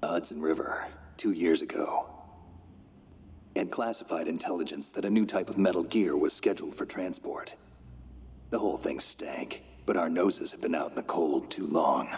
Hudson River 2 years ago. Had classified intelligence that a new type of metal gear was scheduled for transport. The whole thing stank, but our noses have been out in the cold too long.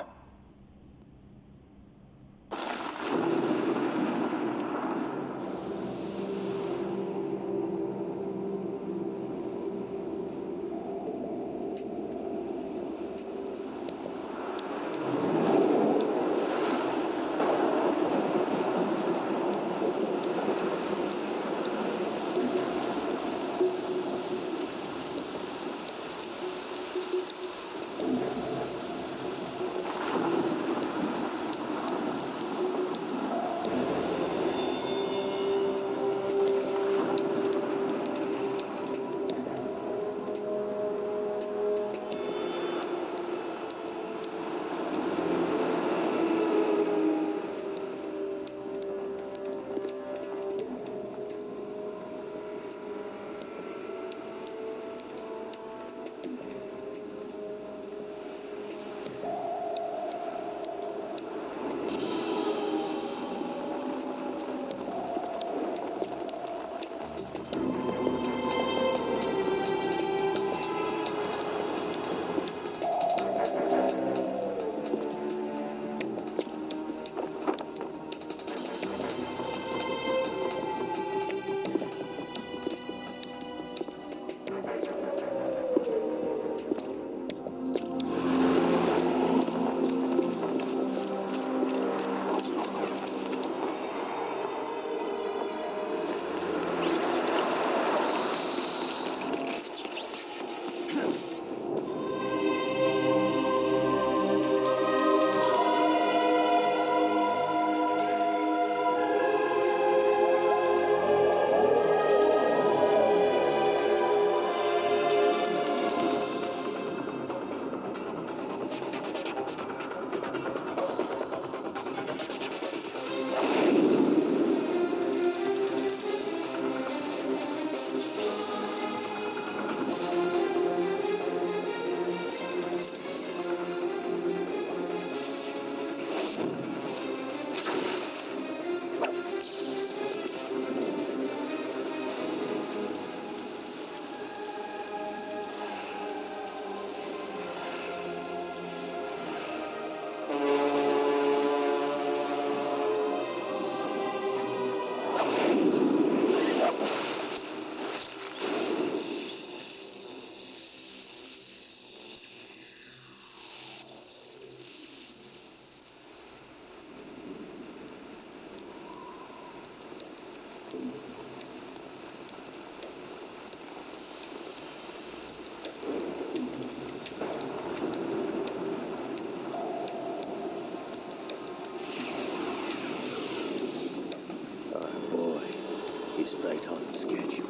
Right on schedule.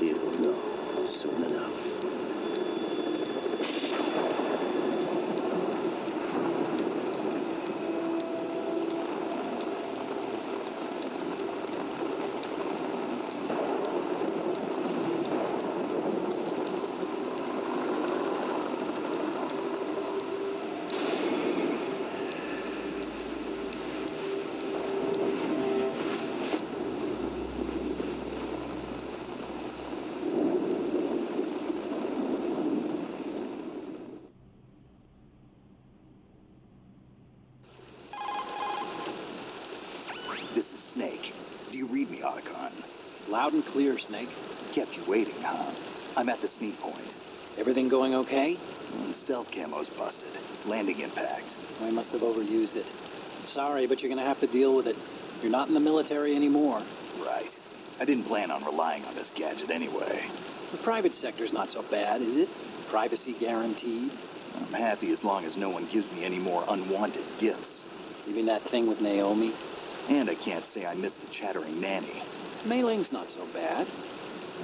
You'll know soon enough. This is Snake. Do you read me, Otacon? Loud and clear, Snake. Kept you waiting, huh? I'm at the sneak point. Everything going okay? The stealth camo's busted. Landing impact. I must have overused it. Sorry, but you're gonna have to deal with it. You're not in the military anymore. Right. I didn't plan on relying on this gadget anyway. The private sector's not so bad, is it? Privacy guaranteed. I'm happy as long as no one gives me any more unwanted gifts. You mean that thing with Naomi? And I can't say I miss the chattering nanny. Mei Ling's not so bad.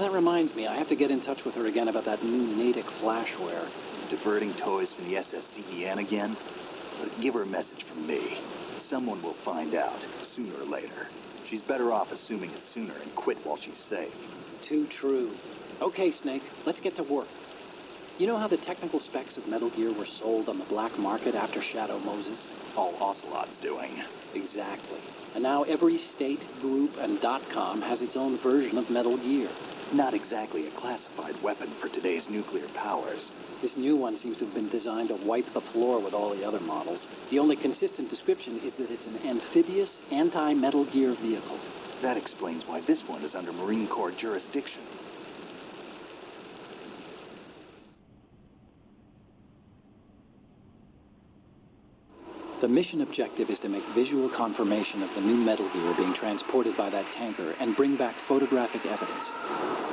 That reminds me, I have to get in touch with her again about that new Natick flashware. Diverting toys from the SSCEN again? Give her a message from me. Someone will find out, sooner or later. She's better off assuming it sooner and quit while she's safe. Too true. Okay, Snake, let's get to work. You know how the technical specs of Metal Gear were sold on the black market after Shadow Moses? All Ocelot's doing. Exactly. And now every state, group, and .com has its own version of Metal Gear. Not exactly a classified weapon for today's nuclear powers. This new one seems to have been designed to wipe the floor with all the other models. The only consistent description is that it's an amphibious, anti-Metal Gear vehicle. That explains why this one is under Marine Corps jurisdiction. The mission objective is to make visual confirmation of the new Metal Gear being transported by that tanker and bring back photographic evidence.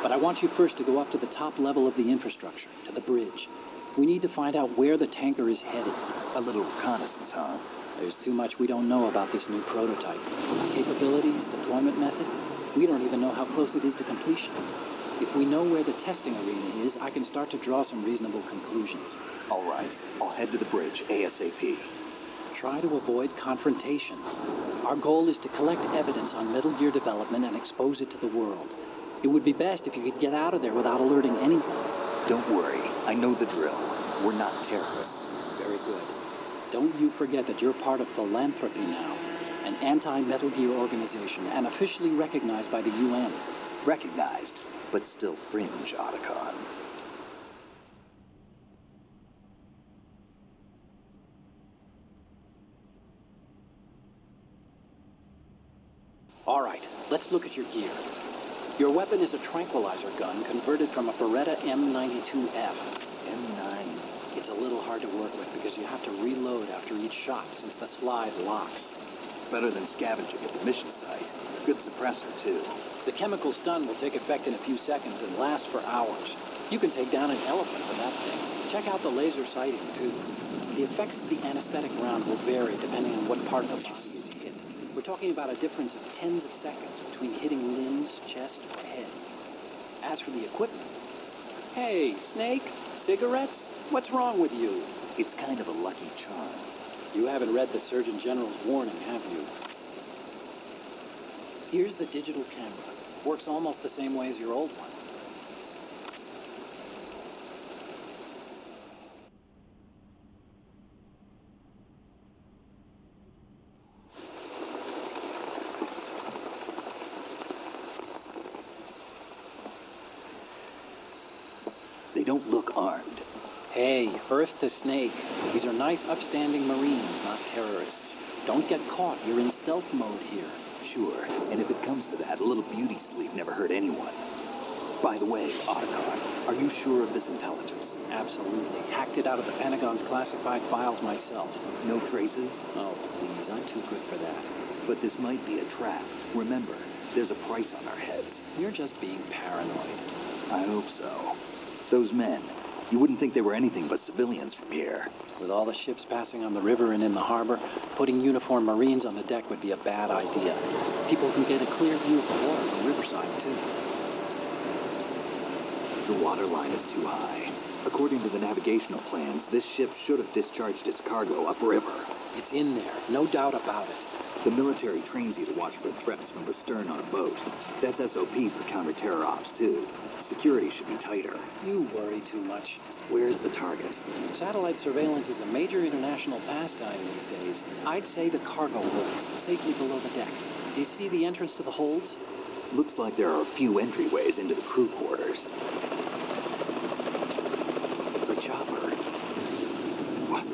But I want you first to go up to the top level of the infrastructure, to the bridge. We need to find out where the tanker is headed. A little reconnaissance, huh? There's too much we don't know about this new prototype. Capabilities, deployment method. We don't even know how close it is to completion. If we know where the testing arena is, I can start to draw some reasonable conclusions. All right, I'll head to the bridge ASAP. Try to avoid confrontations. Our goal is to collect evidence on Metal Gear development and expose it to the world. It would be best if you could get out of there without alerting anyone. Don't worry, I know the drill. We're not terrorists. Very good. Don't you forget that you're part of Philanthropy now, an anti-Metal Gear organization and officially recognized by the UN. Recognized, but still fringe, Otacon. All right, let's look at your gear. Your weapon is a tranquilizer gun converted from a Beretta M92F. M9. It's a little hard to work with because you have to reload after each shot since the slide locks. Better than scavenging at the mission site. Good suppressor, too. The chemical stun will take effect in a few seconds and last for hours. You can take down an elephant with that thing. Check out the laser sighting, too. The effects of the anesthetic round will vary depending on what part of the body is hit. We're talking about a difference of tens of seconds between hitting limbs, chest, or head. As for the equipment... Hey, Snake, cigarettes? What's wrong with you? It's kind of a lucky charm. You haven't read the Surgeon General's warning, have you? Here's the digital camera. Works almost the same way as your old one. They don't look armed. Hey, Earth to Snake. These are nice, upstanding Marines, not terrorists. Don't get caught. You're in stealth mode here. Sure, and if it comes to that, a little beauty sleep never hurt anyone. By the way, Otacon, are you sure of this intelligence? Absolutely. Hacked it out of the Pentagon's classified files myself. No traces? Oh, please, I'm too good for that. But this might be a trap. Remember, there's a price on our heads. You're just being paranoid. I hope so. Those men, you wouldn't think they were anything but civilians from here. With all the ships passing on the river and in the harbor, putting uniformed Marines on the deck would be a bad idea. People can get a clear view of the water from Riverside, too. The water line is too high. According to the navigational plans, this ship should have discharged its cargo upriver. It's in there, no doubt about it. The military trains you to watch for threats from the stern on a boat. That's SOP for counter-terror ops, too. Security should be tighter. You worry too much. Where's the target? Satellite surveillance is a major international pastime these days. I'd say the cargo holds, safely below the deck. Do you see the entrance to the holds? Looks like there are a few entryways into the crew quarters. A chopper. What?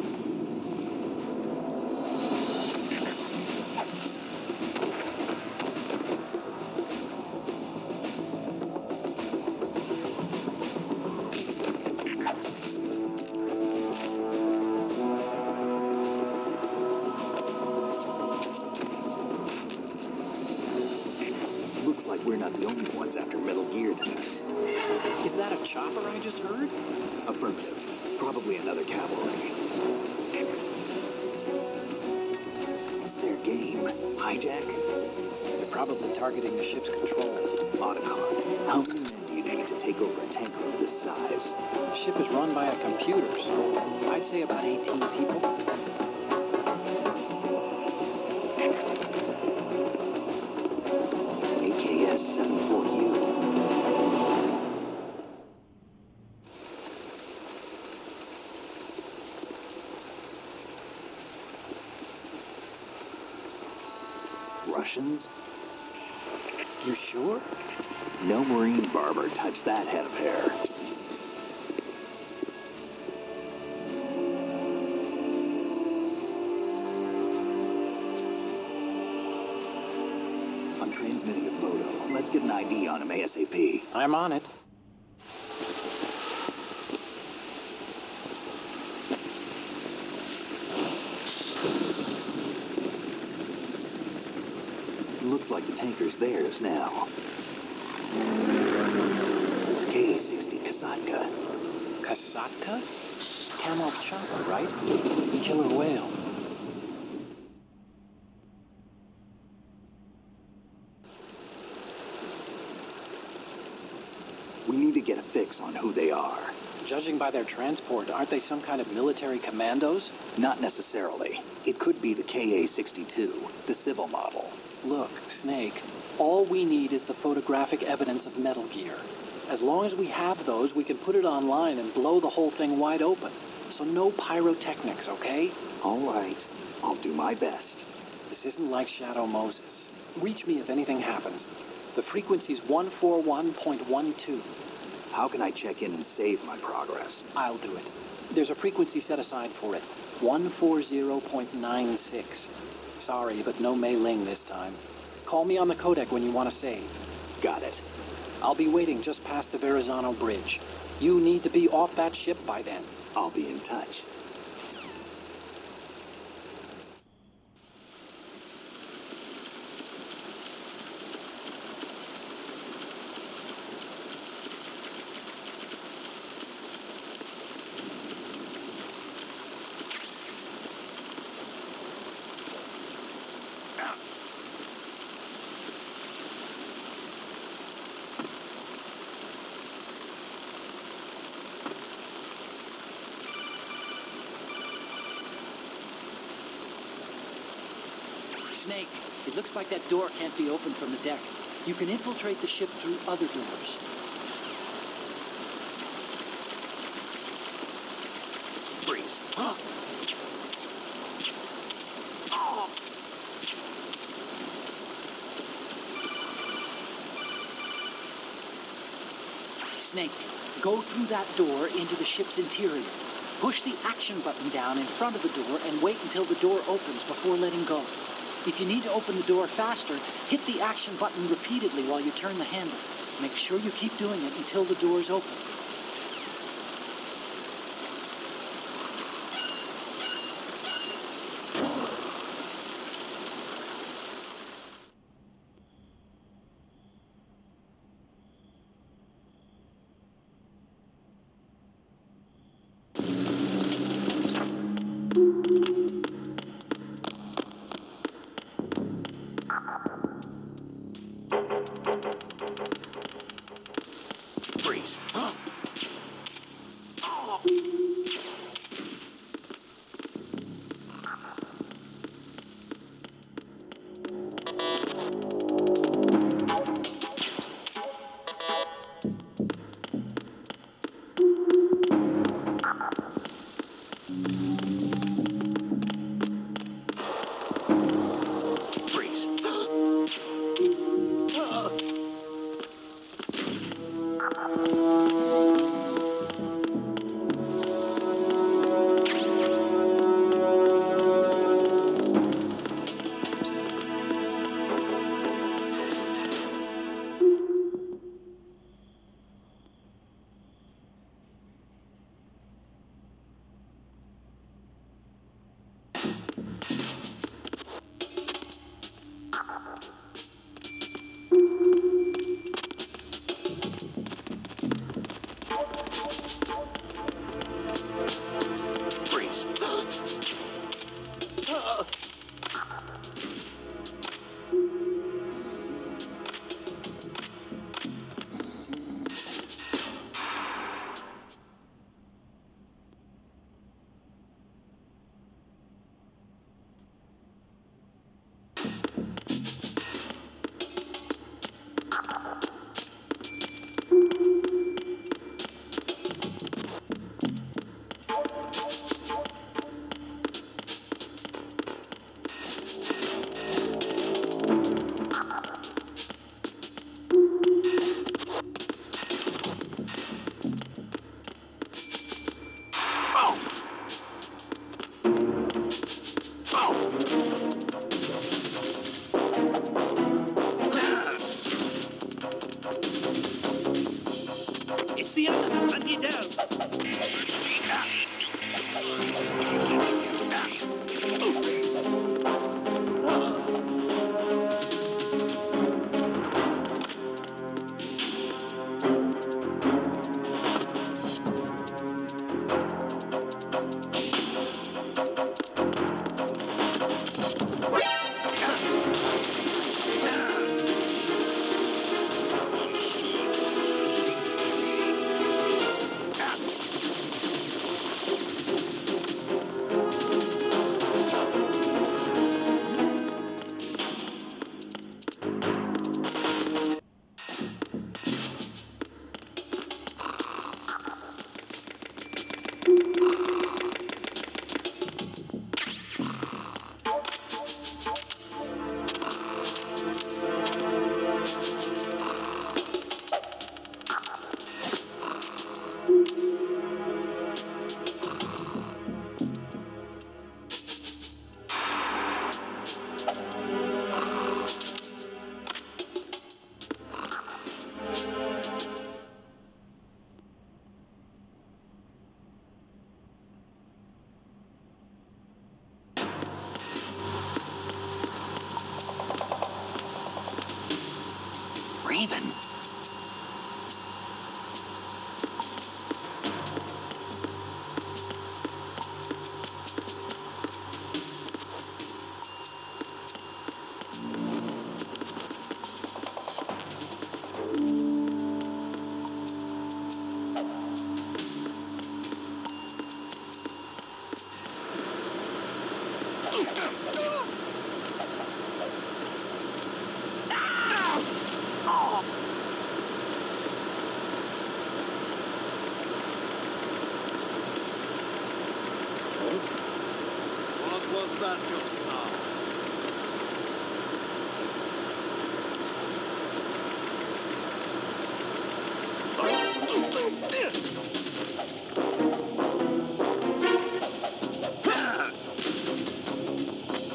Looks like we're not the only ones after Metal Gear tonight. Is that a chopper I just heard? Affirmative. Probably another cavalry. It's their game. Hijack? They're probably targeting the ship's controls. Otacon, how many men do you need to take over a tanker of this size? The ship is run by a computer, so I'd say about 18 people. AKS 740U. Martians? You sure? No marine barber touched that head of hair. I'm transmitting a photo. Let's get an ID on him ASAP. I'm on it. Looks like the tanker's theirs now. K-60 Kasatka. Kasatka? Kamov chopper, right? Killer whale. We need to get a fix on who they are. Judging by their transport, aren't they some kind of military commandos? Not necessarily. It could be the KA-62, the civil model. Look, Snake, all we need is the photographic evidence of Metal Gear. As long as we have those, we can put it online and blow the whole thing wide open. So no pyrotechnics, okay? All right. I'll do my best. This isn't like Shadow Moses. Reach me if anything happens. The frequency's 141.12. How can I check in and save my progress? I'll do it. There's a frequency set aside for it. 140.96. Sorry, but no Mei Ling this time. Call me on the codec when you want to save. Got it. I'll be waiting just past the Verrazano Bridge. You need to be off that ship by then. I'll be in touch. Snake, it looks like that door can't be opened from the deck. You can infiltrate the ship through other doors. Freeze. Huh? Oh. Snake, go through that door into the ship's interior. Push the action button down in front of the door and wait until the door opens before letting go. If you need to open the door faster, hit the action button repeatedly while you turn the handle. Make sure you keep doing it until the door is open. Freeze. Huh? Oh. Freeze.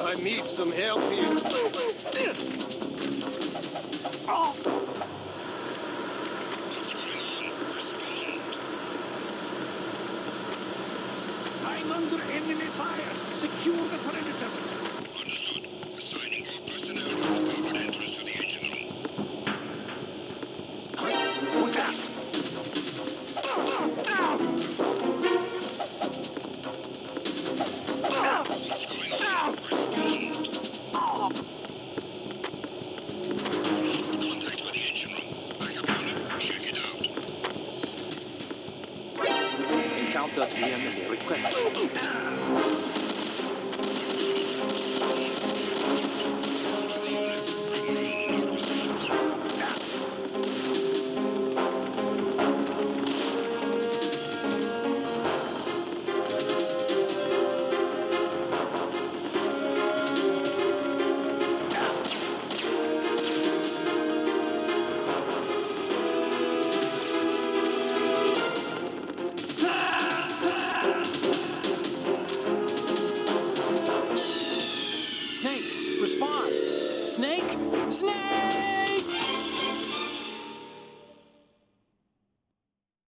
I need some help here. I'm under enemy fire. Secure the perimeter. Understood. Assigning all personnel to the forward entrance to the engine room. What's that? What's going on? Respond. Lost contact with the engine room. Backup unit, check it out. Encounter the enemy. Request. All the units, remain in your positions. Snake, respond! Snake! Snake!